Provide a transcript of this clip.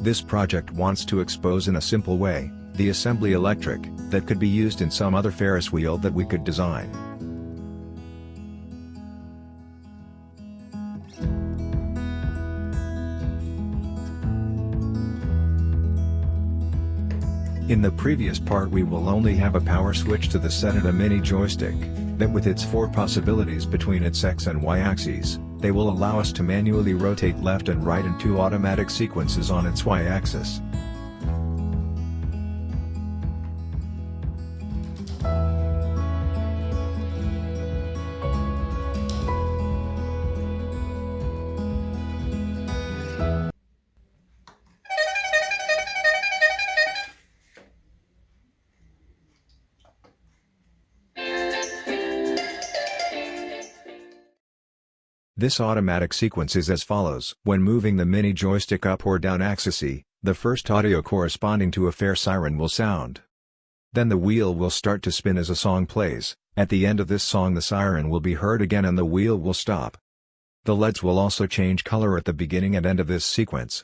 This project wants to expose in a simple way, the assembly electric, that could be used in some other Ferris wheel that we could design. In the previous part we will only have a power switch to the set and a mini joystick, that with its 4 possibilities between its X and Y axes, they will allow us to manually rotate left and right in 2 automatic sequences on its Y axis. This automatic sequence is as follows. When moving the mini joystick up or down axis, the first audio corresponding to a fare siren will sound. Then the wheel will start to spin as a song plays. At the end of this song the siren will be heard again and the wheel will stop. The LEDs will also change color at the beginning and end of this sequence.